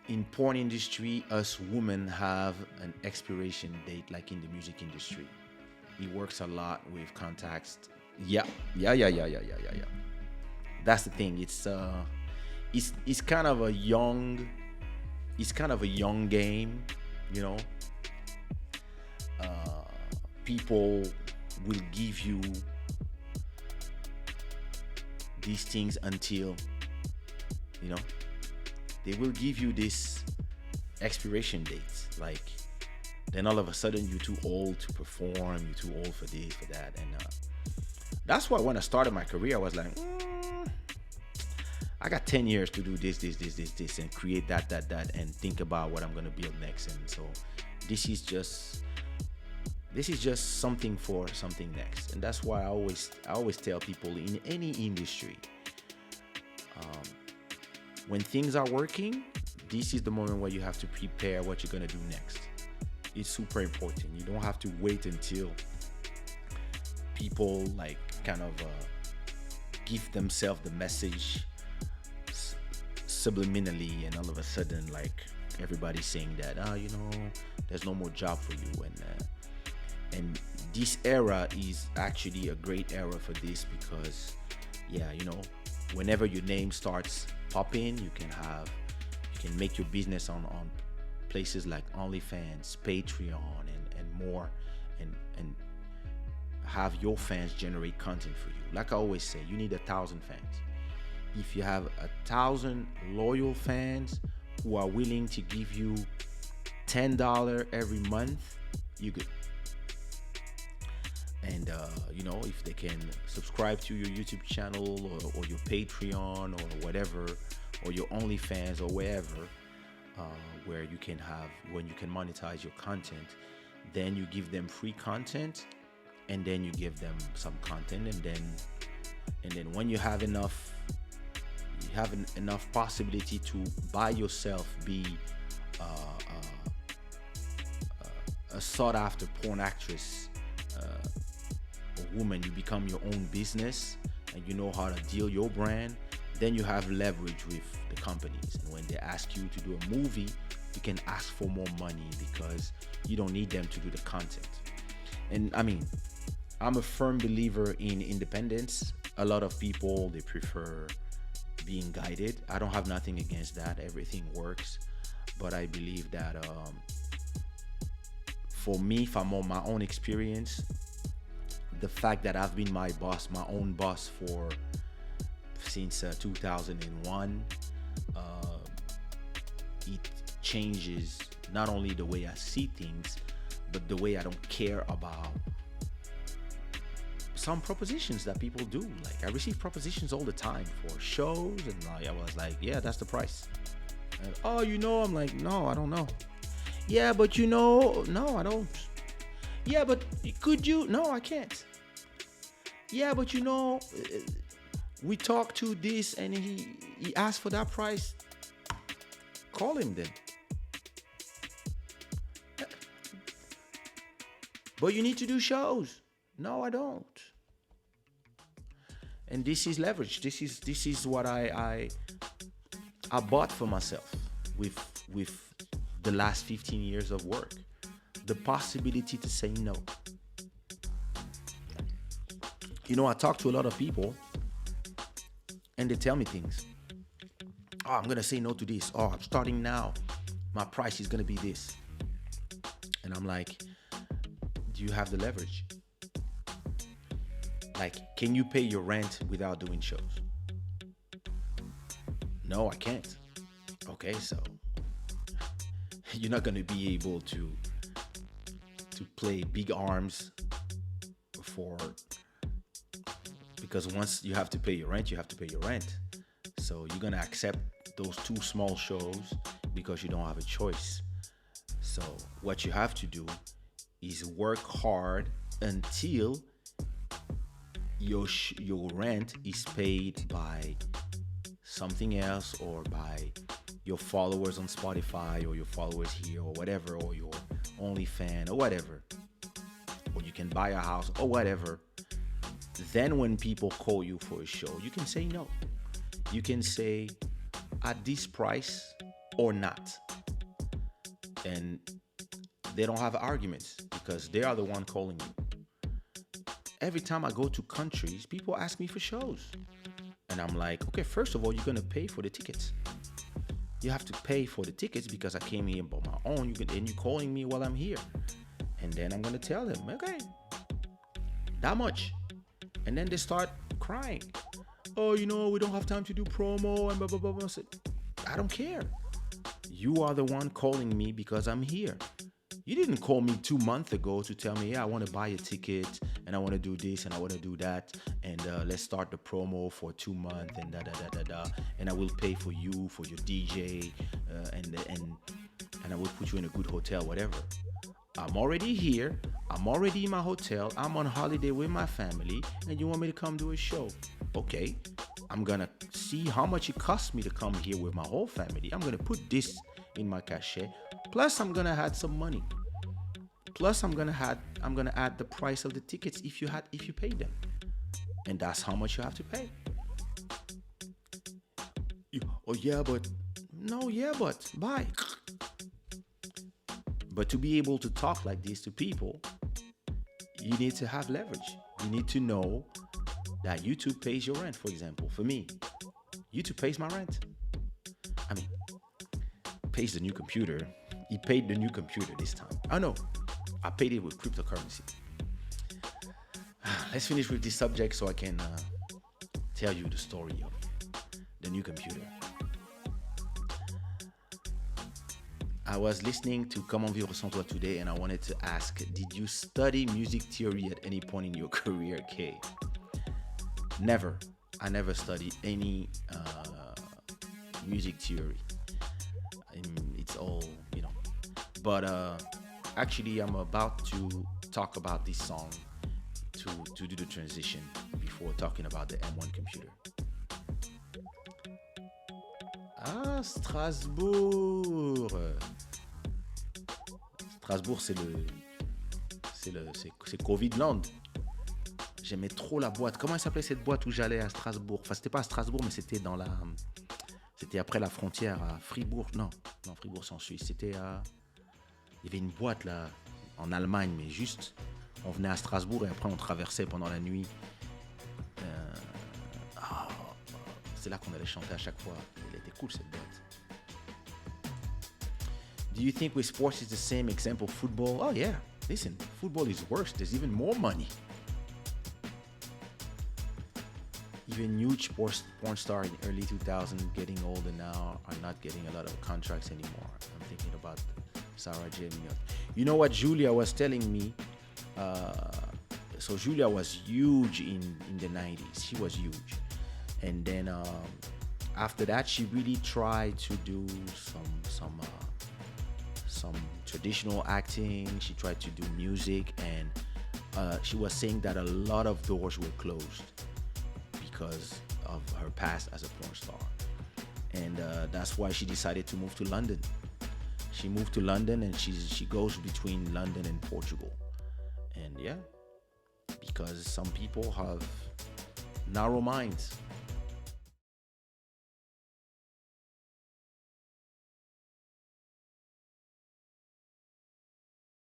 in porn industry, us women have an expiration date, like in the music industry. It works a lot with contacts. Yeah, yeah. That's the thing. It's kind of a young, it's kind of a young game, you know. Uh, People will give you these things until, you know, they will give you this expiration dates. Like, then all of a sudden you're too old to perform, you're too old for this, for that, and that's why when I started my career, I was like, I got 10 years to do this, and create that, and think about what I'm gonna build next. And so, this is just this is just something for something next. And that's why I always tell people in any industry, um, when things are working, this is the moment where you have to prepare what you're gonna do next. It's super important. You don't have to wait until people like kind of give themselves the message subliminally, and all of a sudden, like, everybody's saying that, there's no more job for you, and this era is actually a great era for this, because whenever your name starts popping, you can make your business on places like OnlyFans, Patreon, and more, and have your fans generate content for you. Like I always say, you need 1,000 fans. If you have 1,000 loyal fans who are willing to give you $10 every month, you good. And if they can subscribe to your YouTube channel, or your Patreon, or whatever, or your OnlyFans, or wherever, where you can monetize your content, then you give them free content, and then you give them some content, and then when you have enough possibility to by yourself be a sought after porn actress, a woman, you become your own business, and you know how to deal your brand, then you have leverage with the companies. And when they ask you to do a movie, you can ask for more money, because you don't need them to do the content. And I mean, I'm a firm believer in independence. A lot of people, they prefer being guided. I don't have nothing against that. Everything works. But I believe that for me, from my own experience, the fact that I've been my own boss since 2001, it changes not only the way I see things, but the way I don't care about some propositions that people do. Like, I receive propositions all the time for shows, and I was like, yeah, that's the price. And, I'm like, no, I don't know. Yeah, but no, I don't. Yeah, but could you? No, I can't. Yeah, but we talked to this, and he asked for that price. Call him then. But you need to do shows. No, I don't. And this is leverage. This is what I bought for myself with the last 15 years of work. The possibility to say no. I talk to a lot of people, and they tell me things. Oh, I'm gonna say no to this. Oh, I'm starting now. My price is gonna be this. And I'm like, do you have the leverage? Like, can you pay your rent without doing shows? No, I can't. Okay, so you're not gonna be able to play big arms because once you have to pay your rent, you have to pay your rent. So you're gonna accept those 2 small shows because you don't have a choice. So what you have to do is work hard until your rent is paid by something else, or by your followers on Spotify, or your followers here, or whatever, or your OnlyFans, or whatever, or you can buy a house, or whatever. Then when people call you for a show, you can say no. You can say, at this price, or not. And they don't have arguments because they are the one calling you. Every time I go to countries, people ask me for shows. And I'm like, okay, first of all, you're gonna pay for the tickets. You have to pay for the tickets because I came here on my own. And you're calling me while I'm here. And then I'm gonna tell them, okay, that much. And then they start crying. Oh, we don't have time to do promo and blah, blah, blah, blah. I said, I don't care. You are the one calling me because I'm here. You didn't call me 2 months ago to tell me, yeah, I want to buy a ticket and I want to do this and I want to do that. And let's start the promo for 2 months and da da da da da. And I will pay for you, for your DJ, and I will put you in a good hotel, whatever. I'm already here. I'm already in my hotel. I'm on holiday with my family. And you want me to come do a show? Okay. I'm going to see how much it costs me to come here with my whole family. I'm going to put this in my cachet. Plus, I'm going to add some money. Plus, I'm going to add the price of the tickets if you pay them. And that's how much you have to pay. Bye. But to be able to talk like this to people, you need to have leverage. You need to know that YouTube pays your rent, for example. For me, YouTube pays my rent. I mean, pays the new computer. He paid the new computer this time. Oh no, I paid it with cryptocurrency. Let's finish with this subject so I can tell you the story of the new computer. I was listening to Comment Vivre Sans Toi today and I wanted to ask, did you study music theory at any point in your career, Kay? Never. I never studied any music theory. It's all, But actually, I'm about to talk about this song to do the transition before talking about the M1 computer. Ah, Strasbourg. Strasbourg, c'est Covid Land. J'aimais trop la boîte. Comment elle s'appelait cette boîte où j'allais à Strasbourg? Enfin, c'était pas à Strasbourg, mais c'était c'était après la frontière à Fribourg. Non, Fribourg c'est en Suisse. Il y avait une boîte là en Allemagne, mais juste, on venait à Strasbourg et après on traversait pendant la nuit. C'est là qu'on allait chanter à chaque fois. Elle était cool cette boîte. Do you think with sports it's the same example football? Oh yeah, listen, football is worse. There's even more money. Even huge porn star in early 2000 getting older now are not getting a lot of contracts anymore. I'm thinking about Sarah J. Munoz. You know what Julia was telling me? So Julia was huge in the 90s. She was huge. And then after that, she really tried to do some traditional acting. She tried to do music, and she was saying that a lot of doors were closed because of her past as a porn star. And that's why she decided to move to London. She moved to London, and she goes between London and Portugal. And yeah, because some people have narrow minds.